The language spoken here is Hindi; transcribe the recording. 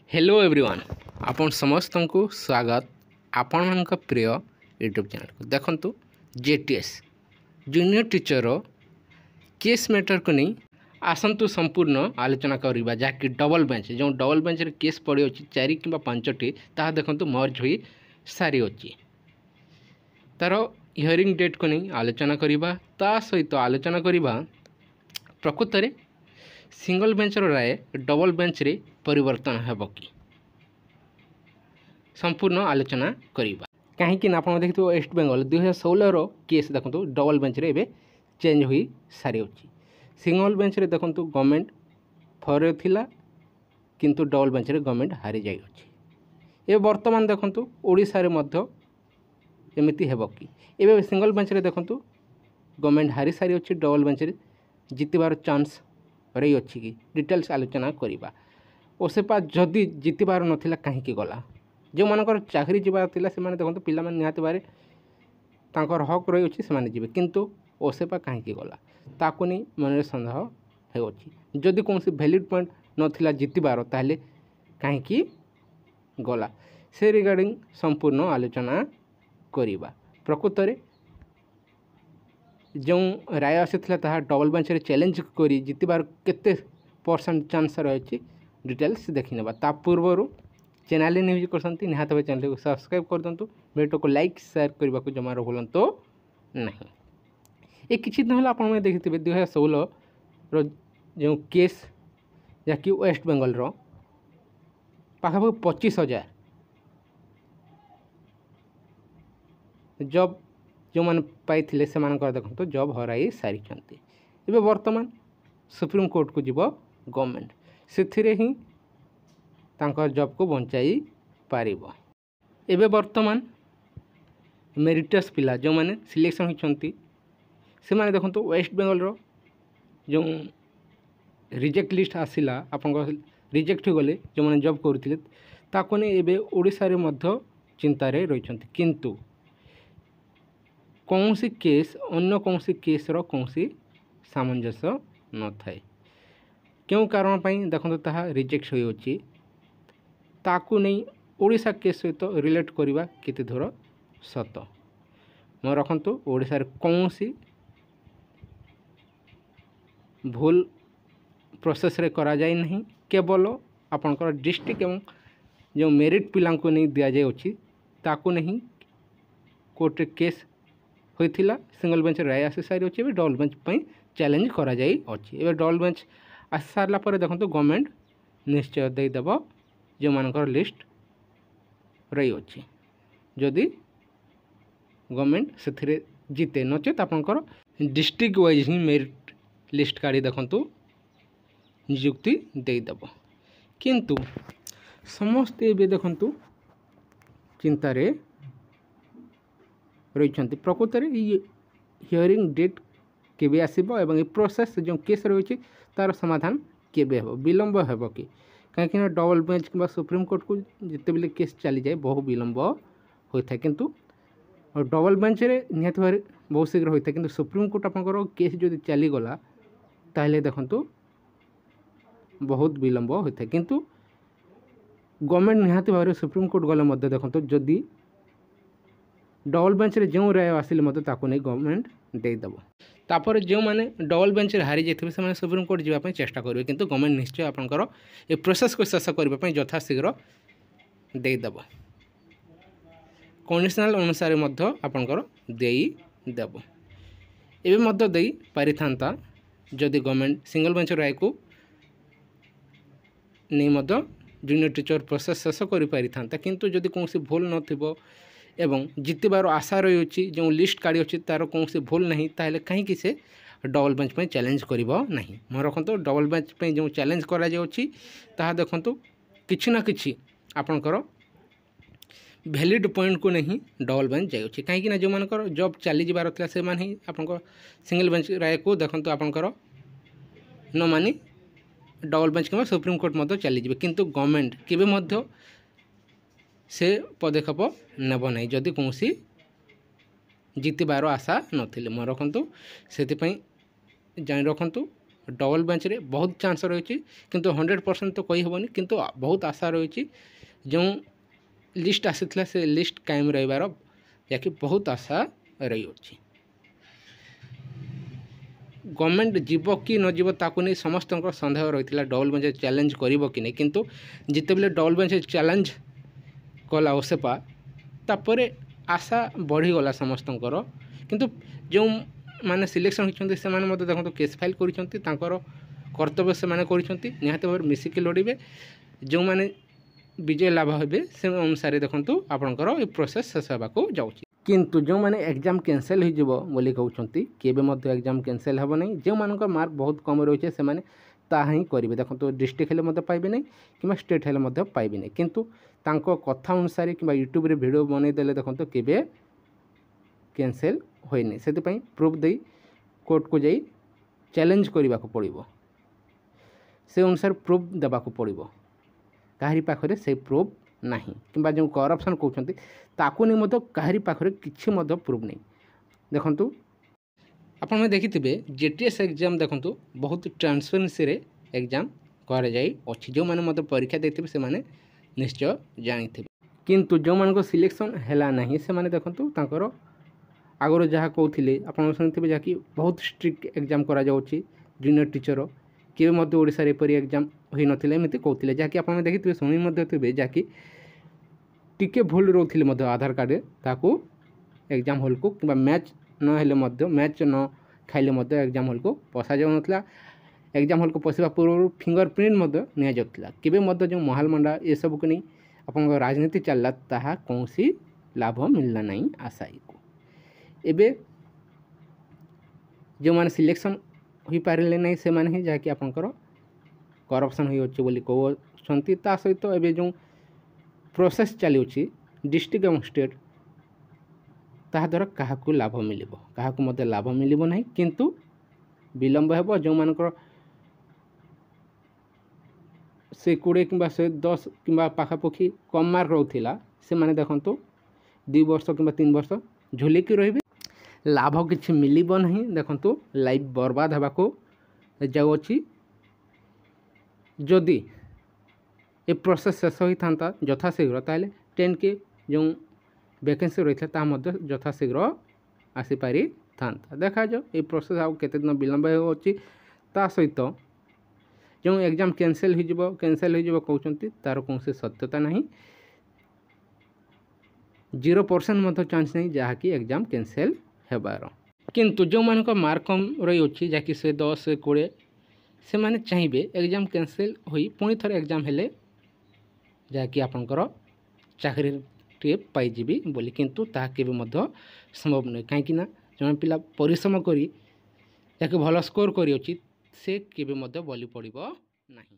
हेलो एवरीवन आपण समस्त को स्वागत आपण मान प्रिय यूट्यूब चैनल को देखंतु JTS junior teacher case matter को नहीं आसंतु संपूर्ण आलोचना करवा जहाँकि डबल बेंच जो डबल बेंच रे केस पड़ी अच्छी 4 कि 5टी ताहा देखंतु मर्ज हो सारी अच्छी तार हियरिंग डेट को नहीं आलोचना करवा ता सहित आलोचना करवा प्रकृत में सिंगल बेंच राय डबल बेंच रे परिवर्तन हेब कि संपूर्ण आलोचना करवा कहीं आप देखते वेस्ट बेंगल 2016 केस देखो डबल बेंच रे एबे चेंज हो सारी अच्छी सिंगल बेंच रे देखो गवर्नमेंट फर थिला किंतु डबल बेंच रे गवर्नमेंट हारी जाई अछि ए वर्तमान देखो ओडिसा रे मध्य एमिति हेब कि एबे सिंगल बेंच रे देखो गवर्नमेंट हारी सारी अच्छी डबल बेंच रे जितबार चांस रही अच्छी कि डिटेल्स आलोचना करवा ओसेपा जदि जितबार नथिला कहीं गला जो मानकर चाकरी जीवार थिला से माने देखो पिला माने निहाती बारे तांकर हक रही अच्छी से जीवे किंतु ओसेपा कहीं गला ताको नहीं मन सन्देह हो जदि कौन वैलिड पॉइंट नथिला जितबार ताहले कहीं गला से रिगार्डिंग संपूर्ण आलोचना करवा प्रकृत में जो राय आसीला ताहा डबल बेंच रे चैलेंज करी जितबार केते परसेंट चांस रही डिटेल्स देखी नेबा ता पूर्व चैनल न्यूज करते निहात भाई चैनल को सब्सक्राइब कर दिंतु वीडियो को लाइक शेयर करने को जमार भूलु नहीं ये किसी दिन है आपने देखिए 2016 जो केस जहाँकि वेस्ट बेंगल पाखापाखि 25,000 जॉब जो मैंने पाई से देखो जॉब हराई सारी एवं वर्तमान सुप्रीम कोर्ट को जीव गवर्नमेंट से ही तांकर जॉब को बंचाई पारिबो एवं वर्तमान मेरिटस पिला जो मैंने सिलेक्शन होती से माने देखो वेस्ट बेंगल जो रिजेक्ट लिस्ट आसिला आप रिजेक्ट हो गले जो मैंने जॉब करुले ताको नहीं एबे ओडिशा रे मध्य चिंतार रही किंतु कौन सी केस अन्य कौन सी केस रो कौन सी सामंजस्य न थाए क्यों कारण पाई देखो ताहा रिजेक्ट होई ताकू नहीं ओडिशा केस सहित रिलेट करवा केते दूर सत मैं रखु ओडिशा रे कौन सी भूल प्रोसेस रे करा जाए नहीं केवल आपनकर डिस्ट्रिक्ट एवं जो मेरिट पिला को नहीं दिया जाए अच्छी ताकू नहीं कोर्ट रे केस होइथिला सिंगल बेंच राय आसी सारी अच्छी डबल बेंच पर चैलेंज करा जाई अच्छी एवं डबल बेंच आसी सारा पर देखो गवर्नमेंट निश्चय देदेव जो मानकर लिस्ट रही अच्छी जदि गवर्नमेंट से जीते नचेत आपंकर डिस्ट्रिक्ट वाइज ही मेरिट लिस्ट काढ़ी देखु नियुक्ति देदेव किंतु समस्ते भी देखु चिंतार रही प्रकृत में हियरिंग डेट केबे आसीबो एवं प्रोसेस जो केस रही तार समाधान केबे हो विलंब हेब कि कहीं डबल बेंच कि सुप्रीम कोर्ट को जिते बेले केस चली जाए बहु विलंब होता है किंतु डबल बेंच रे निहत भाव बहुत शीघ्र होता है किंतु सुप्रीम कोर्ट आपंकर केस जो चलीगला ताहले देखंतु बहुत विलंब होता है किंतु गवर्नमेंट निहत भाव सुप्रीम कोर्ट गले मध्य देखंतु जदि डबल बेंच रे जो राय आसिले मध्य ताको नहीं गवर्नमेंट देदेव तापर जो मैंने डबल बेंच हारी जाते से सुप्रीम कोर्ट जावाई चेष्टा करेंगे किंतु गवर्नमेंट निश्चय आपंकर ये प्रोसेस को शेष करने यथाशीघ्र देदेव कंडीशनल अनुसार आपंकर देदेव एवं दे पारि था जदि गवर्नमेंट सिंगल बेंच राय को नहीं जूनियर टीचर प्रोसेस शेष कर पारि था किंतु जदि कौन भूल नथिबो एवं जितबार आशा रही जो लिस्ट काढ़ी अच्छी तार कौन से भूल नहीं ताहले कहीं से डबल बेंच पे चैलेंज करिबो नहीं मैं रखु डबल बेंच पे जो चैलेंज करा जाउछि ताहा देखंतु किछि ना किछि आपनकर वैलिड पॉइंट को नहीं डबल बेंच जाउछि कहीं ना जो मानकर जॉब चली जिबार थिला से माने आपनकर सिंगल बेंच राय को देखंतु आपनकर न मानी डबल बेंच कि सुप्रीम कोर्ट मध्य चली जिबे किंतु गवर्नमेंट केबे मध्य से पदक्षेप नेब नहीं जदि कौन जितबार आशा नी मैं रखु से जान रखु डबल बेंच रे बहुत चांस रही किंतु 100% तो कही हेनी किंतु बहुत आशा रही जो लिस्ट आसीथिला से लिस्ट कायम रहिबार याकि बहुत आशा रही अछि। गवर्नमेंट जीव कि न जीव ताकू नहीं समस्त सन्देह रही डबल बेंच चैलेंज करिवो कि नहीं किंतु जितेबले डबल बेंच चैलेंज कला ओसेपा तापरे आशा बढ़ीगला समस्तଙ୍କର किंतु जो माने सिलेक्शन होती से देखो केस फाइल कर कर्तव्य से निहत भाव मिसिकी लड़े जो मैंने विजय लाभ हे से अनुसार देखो आपणकर ये प्रोसेस शेष होगा जाऊँगी किंतु जो मैंने एग्जाम कैंसल हो कहते केवे एग्जाम कैंसल हे नहीं जो मान मार्क बहुत कम रही है ही करेंगे देखो डिस्ट्रिक्ट हेल्ले पाइबे नहीं कि स्टेट हेल्ले पाइबे नहीं किंतु तांको कथा अनुसार कि यूट्यूब रे वीडियो बनईदे देखो केवे कैंसल होनी से प्रूफ दे कोर्ट को जाई चैलेंज करने को पड़ो से अनुसार प्रूफ देवाक पड़ो कहारी पाखरे से प्रूफ नहीं कि जो करप्शन कहते ताकू नहीं कहारी पाखरे किसी प्रूफ नहीं देखंतु आपने देखिथे जेटीएस एग्जाम देखंतु बहुत ट्रांसपेरेंसी रे एग्जाम कर जाई अछि जो माने परीक्षा देथिबे से माने निश्चय जानी थे किंतु जो मान सिलेक्शन है ना से माने देखंतु तांकर आगर जहाँ कहते आप शुणी जहाँकि बहुत स्ट्रिक्ट एग्जाम करा जाउछि जूनियर टीचर केवे ओडिशा रे एपरी एग्जाम होई नथिले एमिति कहते जहाँकि आप देखिए शुणी थे जहाँकि टिके भूल रोते आधार कार्ड ताकू एग्जाम हॉल को कि मैच न मैच न खाइले एग्जाम हॉल को पशा जाऊ नथिला एग्जाम हॉल को पशिबा पूर्व फिंगर प्रिंट नि जाउथिला केबे जो महालमंडा ये सब को नहीं आप राजनीति चलला ताहा कौन लाभ मिलला नहीं आशायी को एबे जो माने सिलेक्शन हो पारे नहीं से माने जहाँकि आपंकर करप्शन होली कहते ता सहित एबे जो प्रोसेस चलुची डिस्ट्रिक्ट और स्टेट ता द्वारा क्या लाभ मिल क्या लाभ मिल ना किंतु विलंब हो जो मानकर से 20 कि 110 कि पाखापाखि कम मार्क रोला से माने देखंतु 2 वर्ष कि 3 वर्ष झुलिकी रही लाभ किसी मिल ना देखंतु लाइफ बर्बाद होगा जाऊँगी जदि ये प्रोसेस शेष होता यथाशीघ्र ताले 10 के जो वैकेंसी रही है यथाशीघ्र आसीपारि था देखा जाओ ये प्रोसेस आउ केते दिन विलंब होची ता सहित जो एग्जाम कैंसल हो कहते तार कौन सत्यता नहीं 0% चांस नहीं जहाँकि एग्जाम कैंसल होबार किंतु जो मान मार्क कम रही अच्छी जहाँकि 10 20 से माने चाहिए एग्जाम कैंसल होई पुणी थरे एग्जाम हेले जहाँकि आपंकर चाकरी टे पाइबी बोली किंतु ताहा केबे संभव नहीं कहीं जो पिला परिश्रम करी भल स्कोर करी से केबे बली पड़ो नहीं।